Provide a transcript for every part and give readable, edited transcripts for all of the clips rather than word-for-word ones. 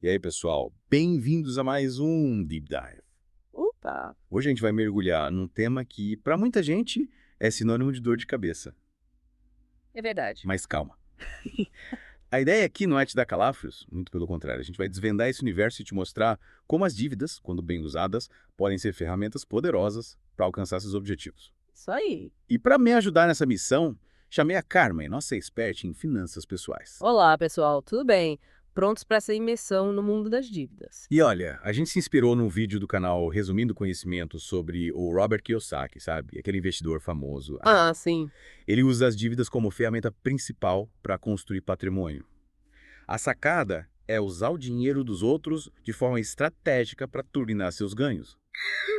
E aí, pessoal, bem-vindos a mais um Deep Dive. Opa! Hoje a gente vai mergulhar num tema que, para muita gente, é sinônimo de dor de cabeça. É verdade. Mas calma. A ideia aqui não é te dar calafrios, muito pelo contrário. A gente vai desvendar esse universo e te mostrar como as dívidas, quando bem usadas, podem ser ferramentas poderosas para alcançar seus objetivos. Isso aí. E para me ajudar nessa missão, chamei a Carmen, nossa expert em finanças pessoais. Olá, pessoal, tudo bem? Prontos para essa imersão no mundo das dívidas. E olha, a gente se inspirou num vídeo do canal Resumindo Conhecimento sobre o Robert Kiyosaki, sabe? Aquele investidor famoso. Ah, sim. Ele usa as dívidas como ferramenta principal para construir patrimônio. A sacada é usar o dinheiro dos outros de forma estratégica para turbinar seus ganhos.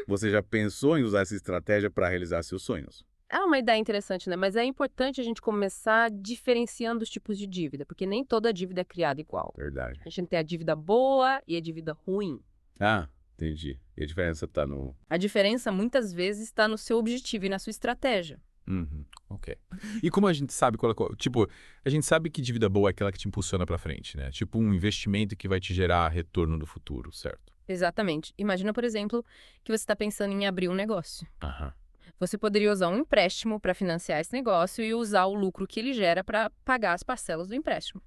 Você já pensou em usar essa estratégia para realizar seus sonhos? É uma ideia interessante, né? Mas é importante a gente começar diferenciando os tipos de dívida, porque nem toda dívida é criada igual. Verdade. A gente tem a dívida boa e a dívida ruim. Ah, entendi. E a diferença está no... A diferença, muitas vezes, está no seu objetivo e na sua estratégia. Uhum, ok. E como a gente sabe tipo, a gente sabe que dívida boa é aquela que te impulsiona pra frente, né? Tipo um investimento que vai te gerar retorno no futuro, certo? Exatamente. Imagina, por exemplo, que você está pensando em abrir um negócio. Aham. Você poderia usar um empréstimo para financiar esse negócio e usar o lucro que ele gera para pagar as parcelas do empréstimo.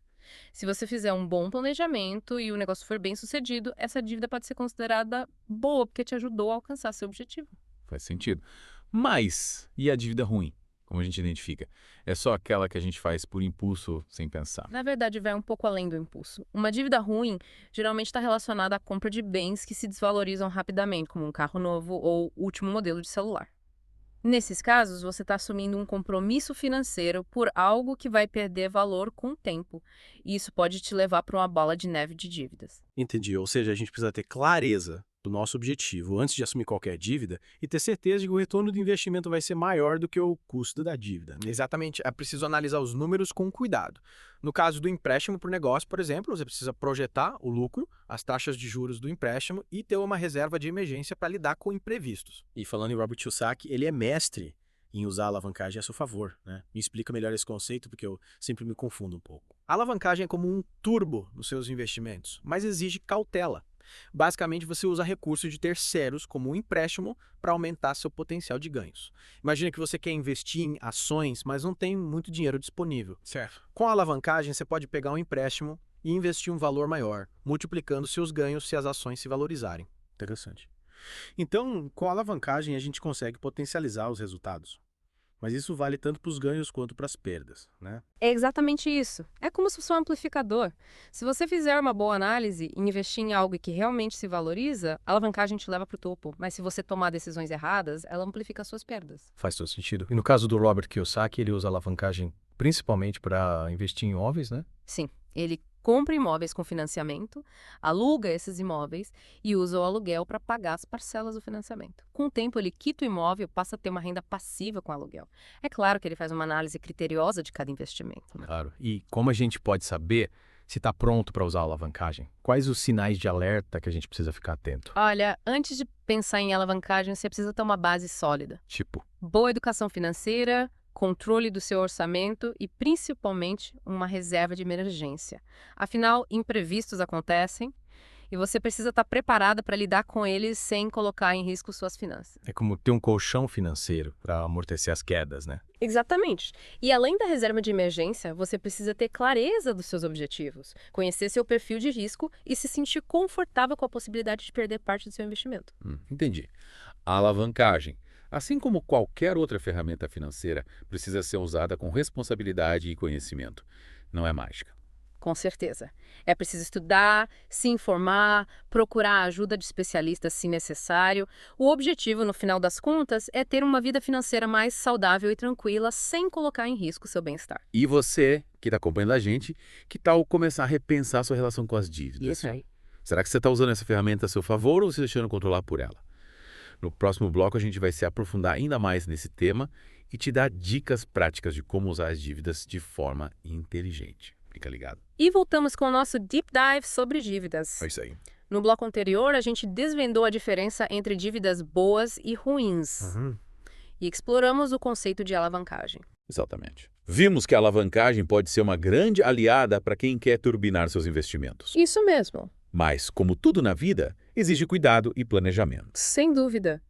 Se você fizer um bom planejamento e o negócio for bem sucedido, essa dívida pode ser considerada boa, porque te ajudou a alcançar seu objetivo. Faz sentido. Mas, e a dívida ruim? Como a gente identifica? É só aquela que a gente faz por impulso, sem pensar. Na verdade, vai um pouco além do impulso. Uma dívida ruim geralmente está relacionada à compra de bens que se desvalorizam rapidamente, como um carro novo ou o último modelo de celular. Nesses casos, você está assumindo um compromisso financeiro por algo que vai perder valor com o tempo, e isso pode te levar para uma bola de neve de dívidas. Entendi. Ou seja, a gente precisa ter clareza do nosso objetivo antes de assumir qualquer dívida e ter certeza de que o retorno do investimento vai ser maior do que o custo da dívida. Exatamente, é preciso analisar os números com cuidado. No caso do empréstimo para o negócio, por exemplo, você precisa projetar o lucro, as taxas de juros do empréstimo e ter uma reserva de emergência para lidar com imprevistos. E falando em Robert Kiyosaki, ele é mestre em usar a alavancagem a seu favor, né? Me explica melhor esse conceito, porque eu sempre me confundo um pouco. A alavancagem é como um turbo nos seus investimentos, mas exige cautela. Basicamente, você usa recursos de terceiros, como um empréstimo, para aumentar seu potencial de ganhos. Imagina que você quer investir em ações, mas não tem muito dinheiro disponível. Certo. Com a alavancagem, você pode pegar um empréstimo e investir um valor maior, multiplicando seus ganhos se as ações se valorizarem. Interessante. Então, com a alavancagem, a gente consegue potencializar os resultados. Mas isso vale tanto para os ganhos quanto para as perdas, né? É exatamente isso. É como se fosse um amplificador. Se você fizer uma boa análise e investir em algo que realmente se valoriza, a alavancagem te leva para o topo. Mas se você tomar decisões erradas, ela amplifica suas perdas. Faz todo sentido. E no caso do Robert Kiyosaki, ele usa a alavancagem principalmente para investir em imóveis, né? Sim, ele compra imóveis com financiamento, aluga esses imóveis e usa o aluguel para pagar as parcelas do financiamento. Com o tempo, ele quita o imóvel e passa a ter uma renda passiva com o aluguel. É claro que ele faz uma análise criteriosa de cada investimento, né? Claro. E como a gente pode saber se está pronto para usar a alavancagem? Quais os sinais de alerta que a gente precisa ficar atento? Olha, antes de pensar em alavancagem, você precisa ter uma base sólida. Tipo, Boa educação financeira, controle do seu orçamento e, principalmente, uma reserva de emergência. Afinal, imprevistos acontecem e você precisa estar preparada para lidar com eles sem colocar em risco suas finanças. é como ter um colchão financeiro para amortecer as quedas, né? Exatamente. E além da reserva de emergência, você precisa ter clareza dos seus objetivos, conhecer seu perfil de risco e se sentir confortável com a possibilidade de perder parte do seu investimento. Entendi. A alavancagem, assim como qualquer outra ferramenta financeira, precisa ser usada com responsabilidade e conhecimento. Não é mágica. Com certeza. É preciso estudar, se informar, procurar a ajuda de especialistas se necessário. O objetivo, no final das contas, é ter uma vida financeira mais saudável e tranquila, sem colocar em risco seu bem-estar. E você, que está acompanhando a gente, que tal começar a repensar sua relação com as dívidas? Isso aí. Será que você está usando essa ferramenta a seu favor ou se deixando controlar por ela? No próximo bloco, a gente vai se aprofundar ainda mais nesse tema e te dar dicas práticas de como usar as dívidas de forma inteligente. Fica ligado. E voltamos com o nosso Deep Dive sobre dívidas. É isso aí. No bloco anterior, a gente desvendou a diferença entre dívidas boas e ruins. E exploramos o conceito de alavancagem. Exatamente. Vimos que a alavancagem pode ser uma grande aliada para quem quer turbinar seus investimentos. Isso mesmo. Mas, como tudo na vida, exige cuidado e planejamento. Sem dúvida.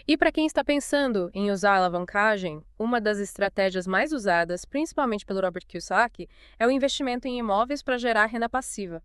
E para quem está pensando em usar a alavancagem, uma das estratégias mais usadas, principalmente pelo Robert Kiyosaki, é o investimento em imóveis para gerar renda passiva.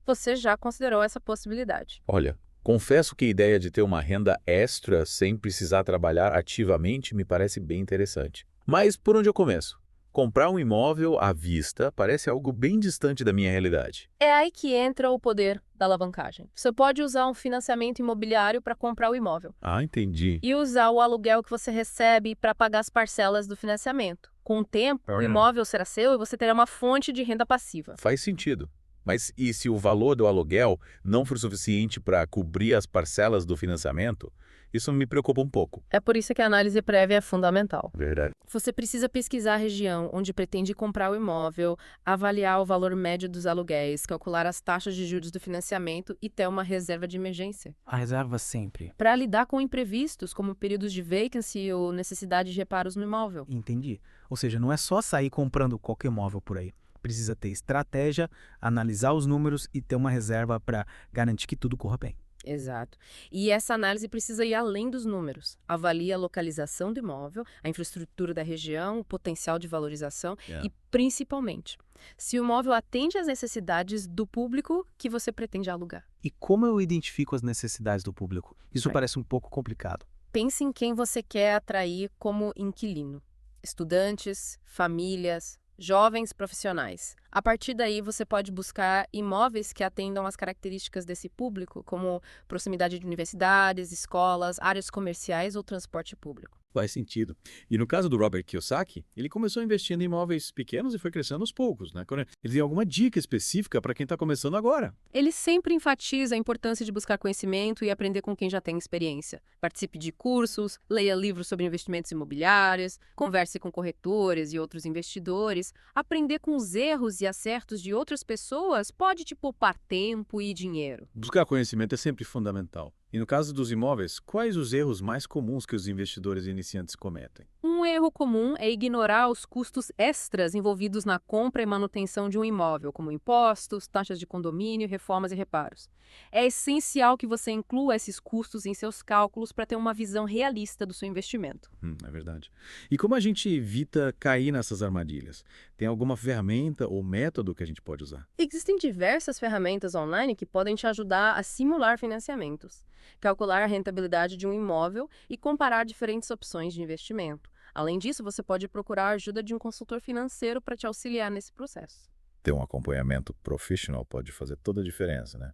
Você já considerou essa possibilidade? Olha, confesso que a ideia de ter uma renda extra sem precisar trabalhar ativamente me parece bem interessante. Mas por onde eu começo? Comprar um imóvel à vista parece algo bem distante da minha realidade. É aí que entra o poder da alavancagem. Você pode usar um financiamento imobiliário para comprar o imóvel Ah, entendi. e usar o aluguel que você recebe para pagar as parcelas do financiamento. Com o tempo, o imóvel será seu e você terá uma fonte de renda passiva. Faz sentido. Mas e se o valor do aluguel não for suficiente para cobrir as parcelas do financiamento? Isso me preocupa um pouco. É por isso que a análise prévia é fundamental. Verdade. Você precisa pesquisar a região onde pretende comprar o imóvel, avaliar o valor médio dos aluguéis, calcular as taxas de juros do financiamento e ter uma reserva de emergência. A reserva sempre. Para lidar com imprevistos, como períodos de vacancy ou necessidade de reparos no imóvel. Entendi. Ou seja, não é só sair comprando qualquer imóvel por aí. Precisa ter estratégia, analisar os números e ter uma reserva para garantir que tudo corra bem. Exato. E essa análise precisa ir além dos números. Avalie a localização do imóvel, a infraestrutura da região, o potencial de valorização e, principalmente, se o imóvel atende às necessidades do público que você pretende alugar. E como eu identifico as necessidades do público? Isso Right. parece um pouco complicado. Pense em quem você quer atrair como inquilino. Estudantes, famílias, jovens profissionais. A partir daí, você pode buscar imóveis que atendam às características desse público, como proximidade de universidades, escolas, áreas comerciais ou transporte público. Faz sentido. E no caso do Robert Kiyosaki, ele começou investindo em imóveis pequenos e foi crescendo aos poucos, né? Ele tem alguma dica específica para quem está começando agora? Ele sempre enfatiza a importância de buscar conhecimento e aprender com quem já tem experiência. Participe de cursos, leia livros sobre investimentos imobiliários, converse com corretores e outros investidores. Aprender com os erros e acertos de outras pessoas pode te poupar tempo e dinheiro. Buscar conhecimento é sempre fundamental. E no caso dos imóveis, quais os erros mais comuns que os investidores iniciantes cometem? Um erro comum é ignorar os custos extras envolvidos na compra e manutenção de um imóvel, como impostos, taxas de condomínio, reformas e reparos. É essencial que você inclua esses custos em seus cálculos para ter uma visão realista do seu investimento. É verdade. E como a gente evita cair nessas armadilhas? Tem alguma ferramenta ou método que a gente pode usar? Existem diversas ferramentas online que podem te ajudar a simular financiamentos, calcular a rentabilidade de um imóvel e comparar diferentes opções de investimento. Além disso, você pode procurar a ajuda de um consultor financeiro para te auxiliar nesse processo. Ter um acompanhamento profissional pode fazer toda a diferença, né?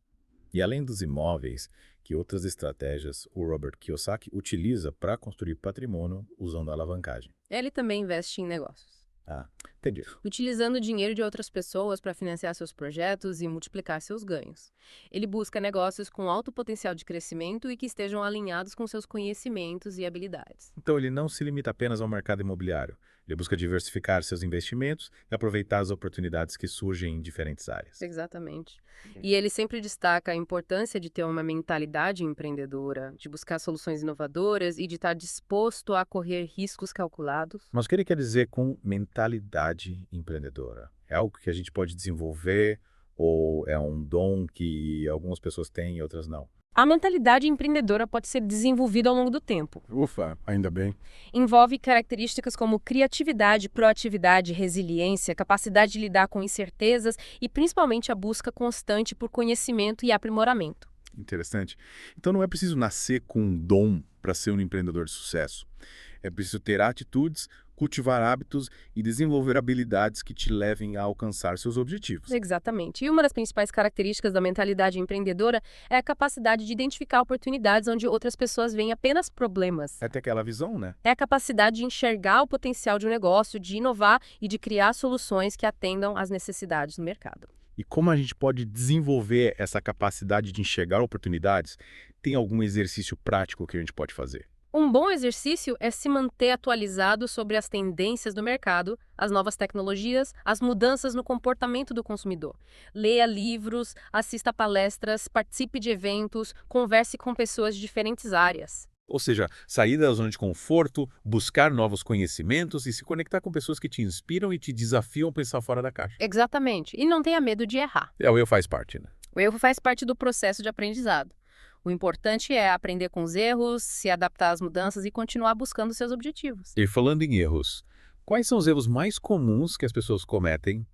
E além dos imóveis, que outras estratégias o Robert Kiyosaki utiliza para construir patrimônio usando a alavancagem? Ele também investe em negócios, Ah, entendi. utilizando o dinheiro de outras pessoas para financiar seus projetos e multiplicar seus ganhos. Ele busca negócios com alto potencial de crescimento e que estejam alinhados com seus conhecimentos e habilidades. Então ele não se limita apenas ao mercado imobiliário. Ele busca diversificar seus investimentos e aproveitar as oportunidades que surgem em diferentes áreas. Exatamente. E ele sempre destaca a importância de ter uma mentalidade empreendedora, de buscar soluções inovadoras e de estar disposto a correr riscos calculados. Mas o que ele quer dizer com mentalidade empreendedora? É algo que a gente pode desenvolver ou é um dom que algumas pessoas têm e outras não? A mentalidade empreendedora pode ser desenvolvida ao longo do tempo. Ufa, ainda bem. Envolve características como criatividade, proatividade, resiliência, capacidade de lidar com incertezas e principalmente a busca constante por conhecimento e aprimoramento. Interessante. Então não é preciso nascer com um dom para ser um empreendedor de sucesso. É preciso ter atitudes, cultivar hábitos e desenvolver habilidades que te levem a alcançar seus objetivos. Exatamente. E uma das principais características da mentalidade empreendedora é a capacidade de identificar oportunidades onde outras pessoas veem apenas problemas. É ter aquela visão, né? É a capacidade de enxergar o potencial de um negócio, de inovar e de criar soluções que atendam às necessidades do mercado. E como a gente pode desenvolver essa capacidade de enxergar oportunidades? Tem algum exercício prático que a gente pode fazer? Um bom exercício é se manter atualizado sobre as tendências do mercado, as novas tecnologias, as mudanças no comportamento do consumidor. Leia livros, assista palestras, participe de eventos, converse com pessoas de diferentes áreas. Ou seja, sair da zona de conforto, buscar novos conhecimentos e se conectar com pessoas que te inspiram e te desafiam a pensar fora da caixa. Exatamente. E não tenha medo de errar. É, o eu faz parte, né? O erro faz parte do processo de aprendizado. O importante é aprender com os erros, se adaptar às mudanças e continuar buscando seus objetivos. E falando em erros, quais são os erros mais comuns que as pessoas cometem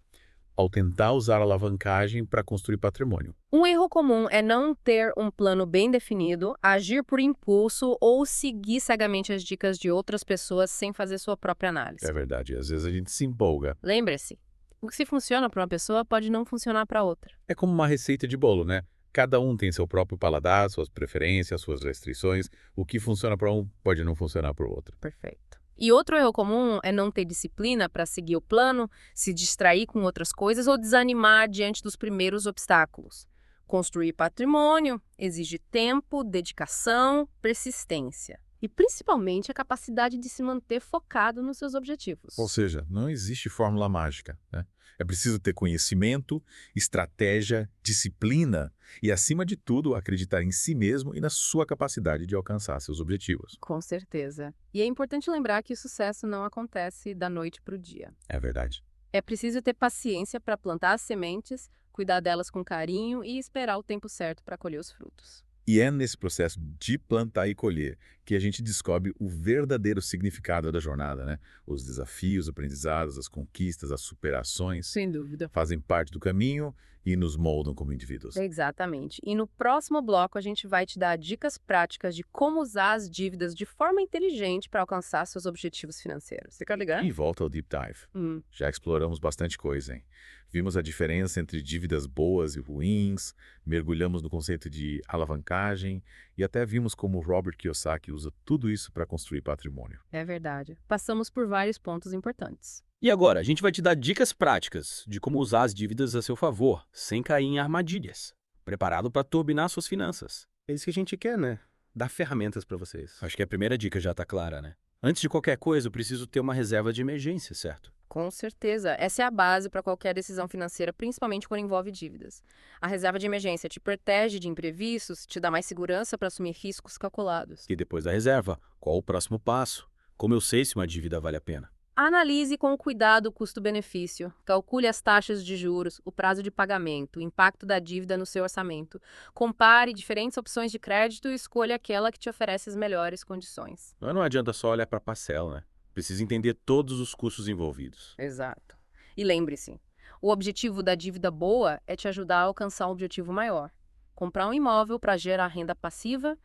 ao tentar usar a alavancagem para construir patrimônio? Um erro comum é não ter um plano bem definido, agir por impulso ou seguir cegamente as dicas de outras pessoas sem fazer sua própria análise. É verdade, às vezes a gente se empolga. Lembre-se, o que se funciona para uma pessoa pode não funcionar para outra. É como uma receita de bolo, né? Cada um tem seu próprio paladar, suas preferências, suas restrições. O que funciona para um pode não funcionar para o outro. Perfeito. E outro erro comum é não ter disciplina para seguir o plano, se distrair com outras coisas ou desanimar diante dos primeiros obstáculos. Construir patrimônio exige tempo, dedicação, persistência. E principalmente a capacidade de se manter focado nos seus objetivos. Ou seja, não existe fórmula mágica, né? É preciso ter conhecimento, estratégia, disciplina e, acima de tudo, acreditar em si mesmo e na sua capacidade de alcançar seus objetivos. Com certeza. E é importante lembrar que o sucesso não acontece da noite para o dia. É verdade. É preciso ter paciência para plantar as sementes, cuidar delas com carinho e esperar o tempo certo para colher os frutos. E é nesse processo de plantar e colher que a gente descobre o verdadeiro significado da jornada, né? Os desafios, os aprendizados, as conquistas, as superações Sem dúvida. fazem parte do caminho e nos moldam como indivíduos. Exatamente. E no próximo bloco a gente vai te dar dicas práticas de como usar as dívidas de forma inteligente para alcançar seus objetivos financeiros. Você quer ligar? E volta ao Deep Dive. Já exploramos bastante coisa, hein? Vimos a diferença entre dívidas boas e ruins, mergulhamos no conceito de alavancagem e até vimos como Robert Kiyosaki usa tudo isso para construir patrimônio. É verdade. Passamos por vários pontos importantes. E agora, a gente vai te dar dicas práticas de como usar as dívidas a seu favor, sem cair em armadilhas. Preparado para turbinar suas finanças. É isso que a gente quer, né? Dar ferramentas para vocês. Acho que a primeira dica já está clara, né? Antes de qualquer coisa, eu preciso ter uma reserva de emergência, certo? Com certeza. Essa é a base para qualquer decisão financeira, principalmente quando envolve dívidas. A reserva de emergência te protege de imprevistos, te dá mais segurança para assumir riscos calculados. E depois da reserva, qual o próximo passo? Como eu sei se uma dívida vale a pena? Analise com cuidado o custo-benefício. Calcule as taxas de juros, o prazo de pagamento, o impacto da dívida no seu orçamento. Compare diferentes opções de crédito e escolha aquela que te oferece as melhores condições. Mas não adianta só olhar para a parcela, né? Precisa entender todos os custos envolvidos. Exato. E lembre-se, o objetivo da dívida boa é te ajudar a alcançar um objetivo maior. Comprar um imóvel para gerar renda passiva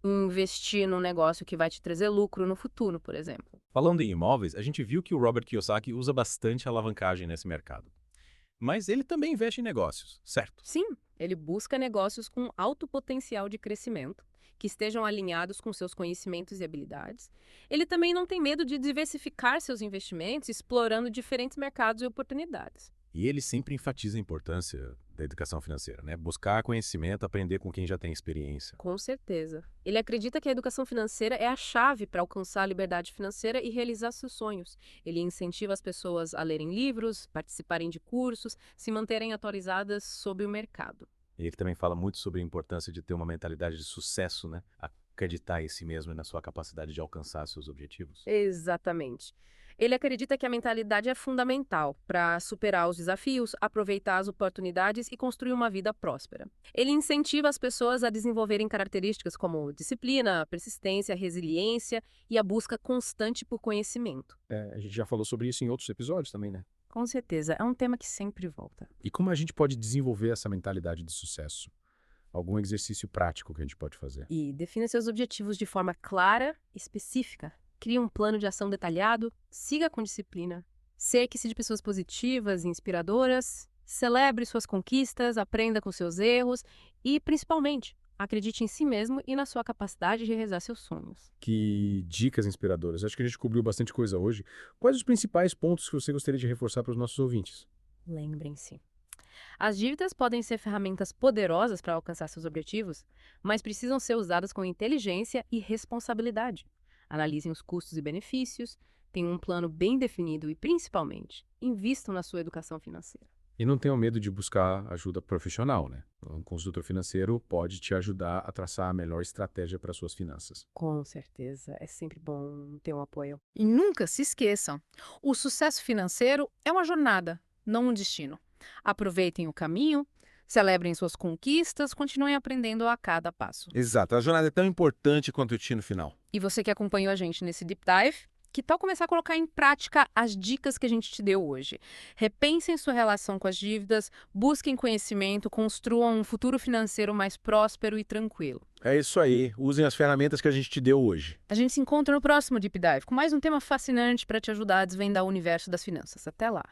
e investir num negócio que vai te trazer lucro no futuro, por exemplo. Falando em imóveis, a gente viu que o Robert Kiyosaki usa bastante alavancagem nesse mercado. Mas ele também investe em negócios, certo? Sim, ele busca negócios com alto potencial de crescimento, que estejam alinhados com seus conhecimentos e habilidades. Ele também não tem medo de diversificar seus investimentos, explorando diferentes mercados e oportunidades. E ele sempre enfatiza a importância da educação financeira, né? Buscar conhecimento, aprender com quem já tem experiência. Com certeza. Ele acredita que a educação financeira é a chave para alcançar a liberdade financeira e realizar seus sonhos. Ele incentiva as pessoas a lerem livros, participarem de cursos, se manterem atualizadas sobre o mercado. E ele também fala muito sobre a importância de ter uma mentalidade de sucesso, né? Acreditar em si mesmo e na sua capacidade de alcançar seus objetivos. Exatamente. Ele acredita que a mentalidade é fundamental para superar os desafios, aproveitar as oportunidades e construir uma vida próspera. Ele incentiva as pessoas a desenvolverem características como disciplina, persistência, resiliência e a busca constante por conhecimento. A gente já falou sobre isso em outros episódios também, né? Com certeza, é um tema que sempre volta. E como a gente pode desenvolver essa mentalidade de sucesso? Algum exercício prático que a gente pode fazer? E defina seus objetivos de forma clara e específica. Crie um plano de ação detalhado, siga com disciplina. Cerque-se de pessoas positivas e inspiradoras, celebre suas conquistas, aprenda com seus erros e, principalmente, acredite em si mesmo e na sua capacidade de realizar seus sonhos. Que dicas inspiradoras. Acho que a gente cobriu bastante coisa hoje. Quais os principais pontos que você gostaria de reforçar para os nossos ouvintes? Lembrem-se. As dívidas podem ser ferramentas poderosas para alcançar seus objetivos, mas precisam ser usadas com inteligência e responsabilidade. Analisem os custos e benefícios, tenham um plano bem definido e, principalmente, invistam na sua educação financeira. E não tenham medo de buscar ajuda profissional, né? Um consultor financeiro pode te ajudar a traçar a melhor estratégia para suas finanças. Com certeza, é sempre bom ter um apoio. E nunca se esqueçam, o sucesso financeiro é uma jornada, não um destino. Aproveitem o caminho, Celebrem suas conquistas, continuem aprendendo a cada passo. Exato, a jornada é tão importante quanto o tino final. E você que acompanhou a gente nesse Deep Dive, que tal começar a colocar em prática as dicas que a gente te deu hoje? Repensem sua relação com as dívidas, busquem conhecimento, construam um futuro financeiro mais próspero e tranquilo. É isso aí, usem as ferramentas que a gente te deu hoje. A gente se encontra no próximo Deep Dive com mais um tema fascinante para te ajudar a desvendar o universo das finanças. Até lá!